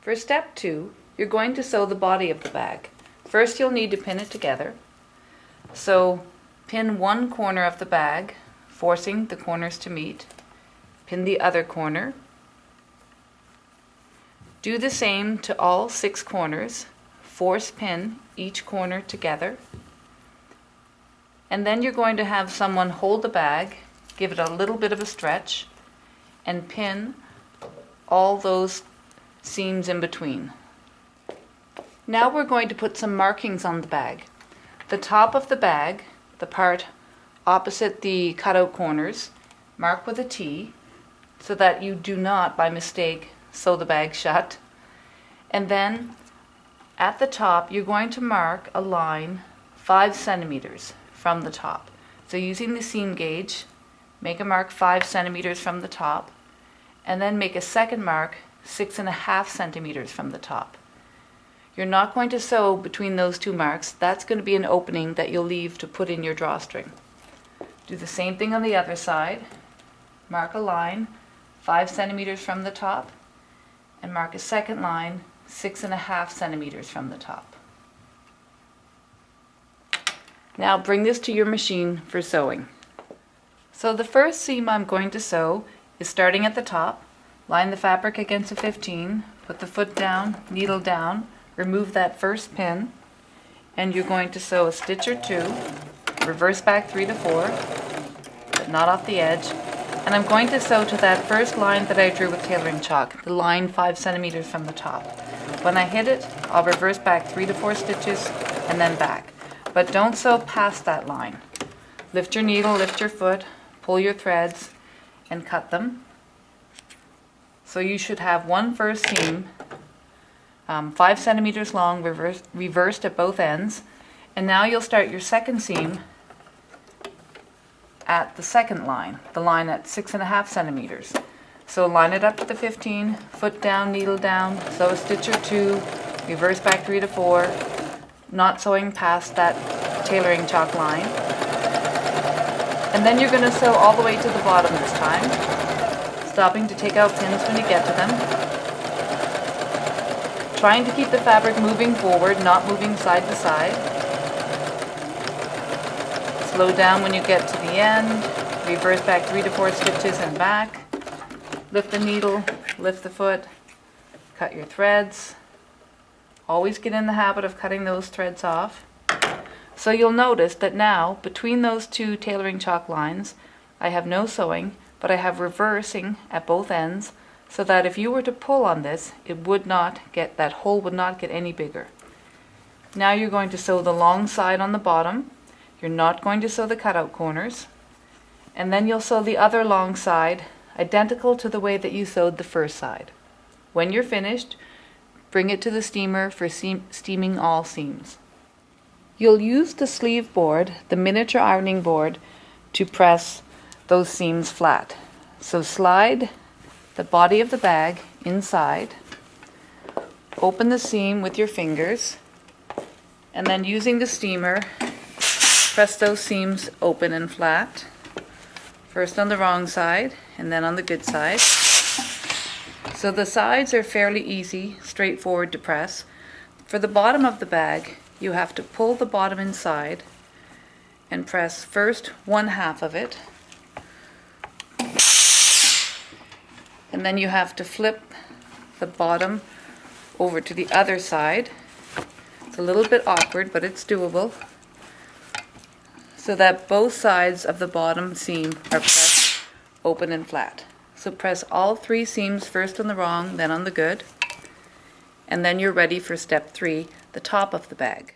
For step 2, you're going to sew the body of the bag. First you'll need to pin it together. So pin one corner of the bag, forcing the corners to meet. Pin the other corner. Do the same to all 6 corners. Force pin each corner together. And then you're going to have someone hold the bag, give it a little bit of a stretch, and pin all those seams in between. Now we're going to put some markings on the bag. The top of the bag, the part opposite the cutout corners, mark with a T so that you do not, by mistake, sew the bag shut. And then at the top you're going to mark a line 5 centimeters from the top. So using the seam gauge, make a mark 5 centimeters from the top, and then make a second mark 6.5 centimeters from the top. You're not going to sew between those 2 marks. That's going to be an opening that you'll leave to put in your drawstring. Do the same thing on the other side. Mark a line 5 centimeters from the top, and mark a second line 6.5 centimeters from the top. Now bring this to your machine for sewing. So the first seam I'm going to sew is starting at the top. Line the fabric against a 15, put the foot down, needle down, remove that first pin, and you're going to sew a stitch or 2, reverse back 3 to 4, but not off the edge, and I'm going to sew to that first line that I drew with tailoring chalk, the line 5 centimeters from the top. When I hit it, I'll reverse back 3 to 4 stitches and then back, but don't sew past that line. Lift your needle, lift your foot, pull your threads, and cut them. So you should have one first seam, 5 centimeters long, reversed at both ends, and now you'll start your second seam at the second line, the line at 6.5 centimeters. So line it up to the 15, foot down, needle down, sew a stitch or 2, reverse back 3 to 4, not sewing past that tailoring chalk line. And then you're going to sew all the way to the bottom this time, stopping to take out pins when you get to them. Trying to keep the fabric moving forward, not moving side to side. Slow down when you get to the end, reverse back 3 to 4 stitches and back. Lift the needle, lift the foot, cut your threads. Always get in the habit of cutting those threads off. So you'll notice that now, between those 2 tailoring chalk lines, I have no sewing, but I have reversing at both ends, so that if you were to pull on this, it would not get, that hole would not get any bigger. Now you're going to sew the long side on the bottom. You're not going to sew the cutout corners. And then you'll sew the other long side, identical to the way that you sewed the first side. When you're finished, bring it to the steamer for steaming all seams. You'll use the sleeve board, the miniature ironing board, to press those seams flat. So slide the body of the bag inside, open the seam with your fingers, and then using the steamer, press those seams open and flat. First on the wrong side and then on the good side. So the sides are fairly easy, straightforward to press. For the bottom of the bag, you have to pull the bottom inside and press first 1/2 of it, and then you have to flip the bottom over to the other side. It's a little bit awkward, but it's doable, so that both sides of the bottom seam are pressed open and flat. So press all 3 seams, first on the wrong, then on the good, and then you're ready for step 3, the top of the bag.